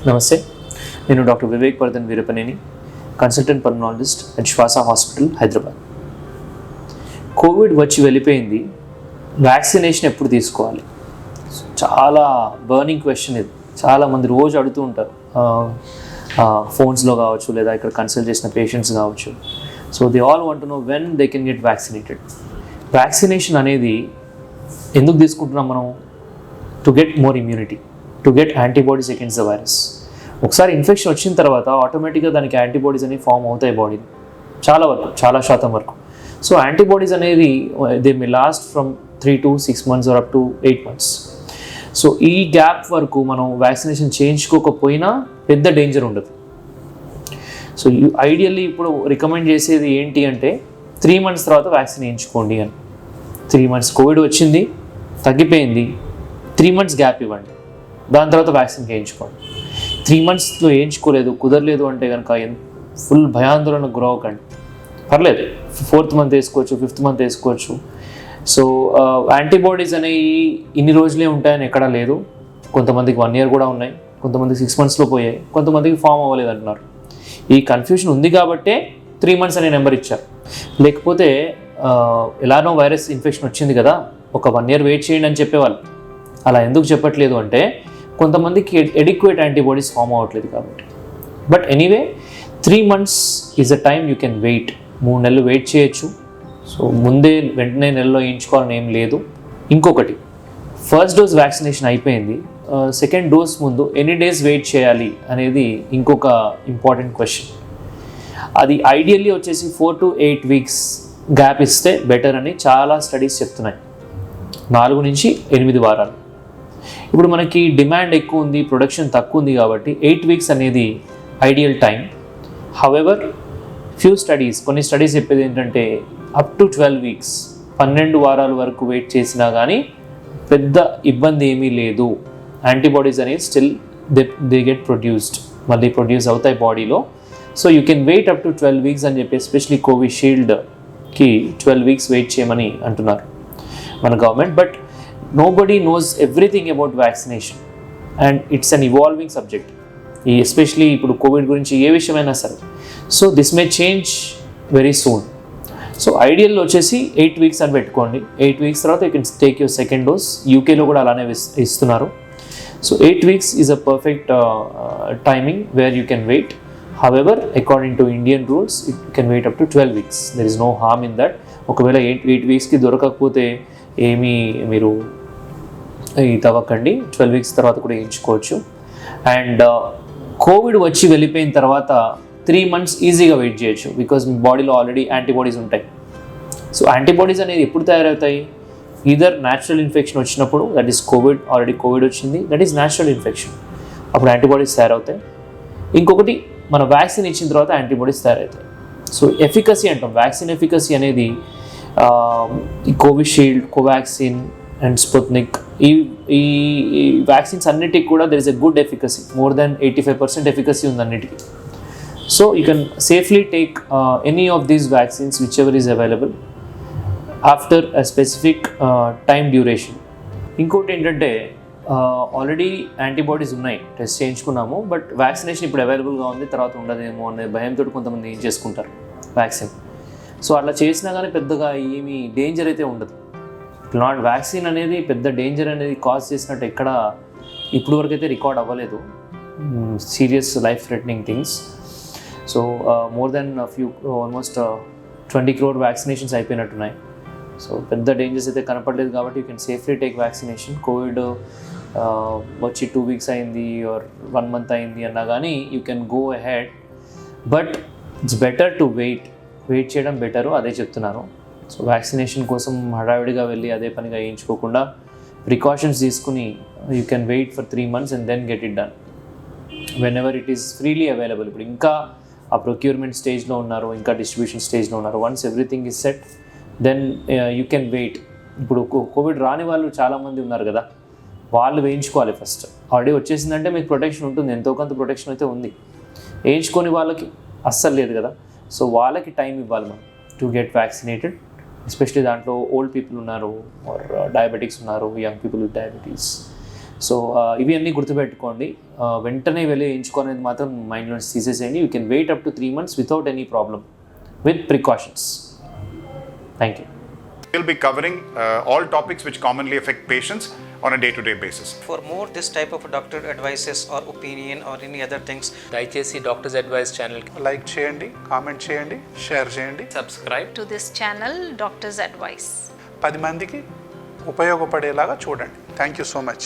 నమస్తే, నేను doctor Vivek Vardhan Veerapaneni, consultant pulmonologist at శ్వాస హాస్పిటల్, హైదరాబాద్. కోవిడ్ వచ్చి వెళ్ళిపోయింది, వ్యాక్సినేషన్ ఎప్పుడు తీసుకోవాలి? చాలా బర్నింగ్ క్వశ్చన్ ఇది. చాలామంది రోజు అడుగుతూ ఉంటారు, ఫోన్స్లో కావచ్చు లేదా ఇక్కడ కన్సల్ట్ చేసిన పేషెంట్స్ కావచ్చు. So they all want to know when they can get vaccinated. Vaccination అనేది ఎందుకు తీసుకుంటున్నాం మనం? To get more immunity, to get antibodies against the virus. ఒకసారి ఇన్ఫెక్షన్ వచ్చిన తర్వాత ఆటోమేటిక్గా దానికి యాంటీబాడీస్ అనేవి ఫామ్ అవుతాయి బాడీలో, చాలా శాతం వరకు. సో యాంటీబాడీస్ అనేది they may last from 3 to 6 months or up to 8 months. So ఈ గ్యాప్ వరకు మనం వ్యాక్సినేషన్ చేయించుకోకపోయినా పెద్ద డేంజర్ ఉండదు. సో ఐడియల్లీ ఇప్పుడు రికమెండ్ చేసేది ఏంటి అంటే 3 months తర్వాత వ్యాక్సిన్ వేయించుకోండి అని. 3 months కోవిడ్ వచ్చింది, తగ్గిపోయింది, 3 months గ్యాప్ ఇవ్వండి, దాని తర్వాత వ్యాక్సిన్ వేయించుకోండి. 3 monthsలో వేయించుకోలేదు, కుదరలేదు అంటే కనుక ఫుల్ భయాందోళనకు గురవకండి. పర్లేదు, 4th month వేసుకోవచ్చు, 5th month వేసుకోవచ్చు. సో యాంటీబాడీస్ అనేవి ఇన్ని రోజులే ఉంటాయని ఎక్కడా లేదు. కొంతమందికి 1 year కూడా ఉన్నాయి, కొంతమందికి 6 monthsలో పోయాయి, కొంతమందికి ఫామ్ అవ్వలేదు అంటున్నారు. ఈ కన్ఫ్యూషన్ ఉంది కాబట్టే 3 months అనే నెంబర్ ఇచ్చారు. లేకపోతే ఎలానో వైరస్ ఇన్ఫెక్షన్ వచ్చింది కదా, ఒక 1 year వెయిట్ చేయండి అని చెప్పేవాళ్ళు. అలా ఎందుకు చెప్పట్లేదు అంటే కొంతమందికి ఎడిక్వేట్ యాంటీబాడీస్ ఫామ్ అవ్వట్లేదు కాబట్టి. But anyway 3 months is a time you can wait. 3 నెలలు వెయిట్ చేయొచ్చు. సో ముందే వెంటనే నెలలో వేయించుకోవాలని ఏం లేదు. ఇంకొకటి, ఫస్ట్ డోస్ వ్యాక్సినేషన్ అయిపోయింది, సెకండ్ డోస్ ముందు ఎన్ని డేస్ వెయిట్ చేయాలి అనేది ఇంకొక ఇంపార్టెంట్ క్వశ్చన్. అది ఐడియల్లీ వచ్చేసి 4 to 8 weeks గ్యాప్ ఇస్తే బెటర్ అని చాలా స్టడీస్ చెప్తున్నాయి. 4 నుంచి 8 వారాలు. ఇప్పుడు మనకి డిమాండ్ ఎక్కువ ఉంది, ప్రొడక్షన్ తక్కువ ఉంది కాబట్టి 8 weeks అనేది ఐడియల్ టైం. హవెవర్ కొన్ని స్టడీస్ చెప్పేది ఏంటంటే అప్ టు 12 weeks, 12 వారాల వరకు వెయిట్ చేసినా కానీ పెద్ద ఇబ్బంది ఏమీ లేదు. యాంటీబాడీస్ అనేవి స్టిల్ దే గెట్ ప్రొడ్యూస్డ్, మళ్ళీ ప్రొడ్యూస్ అవుతాయి బాడీలో. So you can wait up to 12 weeks అని చెప్పి ఎస్పెషలీ కోవిషీల్డ్కి 12 weeks వెయిట్ చేయమని అంటున్నారు మన government. But nobody knows everything about vaccination and it's an evolving subject, especially ఇప్పుడు కోవిడ్ గురించి ఏ విషయమైనా సరే. So this may change very soon. So ideal వచ్చేసి 8 weeks అని పెట్టుకోండి. 8 weeks తర్వాత you can take your second dose. యూకేలో కూడా అలానే ఇస్తున్నారు. సో 8 weeks is a perfect timing where you can wait. However according to Indian rules you can wait up to 12 weeks. There is no harm in that. ఒకవేళ 8 weeksకి దొరకకపోతే ఏమీ మీరు తవ్వకండి, 12 weeks తర్వాత కూడా వేయించుకోవచ్చు. అండ్ కోవిడ్ వచ్చి వెళ్ళిపోయిన తర్వాత 3 months ఈజీగా వెయిట్ చేయొచ్చు, బికాజ్ మీ బాడీలో ఆల్రెడీ యాంటీబాడీస్ ఉంటాయి. సో యాంటీబాడీస్ అనేది ఎప్పుడు తయారవుతాయి? ఈదర్ న్యాచురల్ ఇన్ఫెక్షన్ వచ్చినప్పుడు, that is Covid, already Covid వచ్చింది, దట్ ఈస్ న్యాచురల్ ఇన్ఫెక్షన్, అప్పుడు యాంటీబాడీస్ తయారవుతాయి. ఇంకొకటి, మన వ్యాక్సిన్ ఇచ్చిన తర్వాత యాంటీబాడీస్ తయారవుతాయి. సో ఎఫికసీ అంటాం, వ్యాక్సిన్ ఎఫికసీ అనేది ఈ కోవిషీల్డ్, కోవాక్సిన్ అండ్ స్పుత్నిక్, ఈ వ్యాక్సిన్స్ అన్నిటికి కూడా there is a good efficacy, more than 85% efficacy ఉంది అన్నిటికీ. So you can safely take any of these vaccines which ever is available after a specific time duration. ఇంకోటి ఏంటంటే already antibodies ఉన్నాయి, test చేయించుకున్నాము, but vaccination ఇప్పుడు అవైలబుల్గా ఉంది, తర్వాత ఉండదేమో అనే భయంతో కొంతమంది ఏం చేసుకుంటారు వ్యాక్సిన్. సో అట్లా చేసినా కానీ పెద్దగా ఏమీ డేంజర్ అయితే ఉండదు. నాట్ వ్యాక్సిన్ అనేది పెద్ద డేంజర్ అనేది కాజ్ చేసినట్టు ఎక్కడ ఇప్పుడు వరకు అయితే రికార్డ్ అవ్వలేదు, serious life threatening things. So more than almost 20 crore vaccinations అయిపోయినట్టున్నాయి. సో పెద్ద డేంజర్స్ అయితే కనపడలేదు కాబట్టి you can safely take vaccination. Covid వచ్చి 2 weeks అయింది ఆర్ 1 month అయింది అన్నా కానీ you can go ahead. But it's better to wait చేయడం బెటరు, అదే చెప్తున్నాను. సో వ్యాక్సినేషన్ కోసం హడావిడిగా వెళ్ళి అదే పనిగా వేయించుకోకుండా ప్రికాషన్స్ తీసుకుని you can wait for 3 months and then get it done whenever it is freely available. ఇప్పుడు ఇంకా ఆ ప్రొక్యూర్మెంట్ స్టేజ్లో ఉన్నారు, ఇంకా డిస్ట్రిబ్యూషన్ స్టేజ్లో ఉన్నారు. Once everything is set then you can wait. ఇప్పుడు కోవిడ్ రాని వాళ్ళు చాలామంది ఉన్నారు కదా, వాళ్ళు వేయించుకోవాలి ఫస్ట్. ఆల్రెడీ వచ్చేసిందంటే మీకు ప్రొటెక్షన్ ఉంటుంది, ఎంతో కొంత ప్రొటెక్షన్ అయితే ఉంది. వేయించుకొని వాళ్ళకి అస్సలు లేదు కదా. సో వాళ్ళకి టైం ఇవ్వాలి మనం టు గెట్ వ్యాక్సినేటెడ్. ఎస్పెషలీ దాంట్లో ఓల్డ్ పీపుల్ ఉన్నారు, ఆర్ డయాబెటిక్స్ ఉన్నారు, young people with diabetes. So ఇవి అన్నీ గుర్తుపెట్టుకోండి. వెంటనే వెళ్ళి వేయించుకునేది మాత్రం మైండ్లో తీసేసేయండి. You can wait up to 3 months without any problem with precautions. Thank you. We'll be covering all topics which commonly affect patients on a day-to-day basis. For more this type of doctor advices or opinion or any other things, దయచేసి doctors advice channel like చేయండి, comment చేయండి, share చేయండి. Subscribe to this channel, Doctor's Advice. 10 మందికి ఉపయోగపడేలాగా చూడండి. Thank you so much.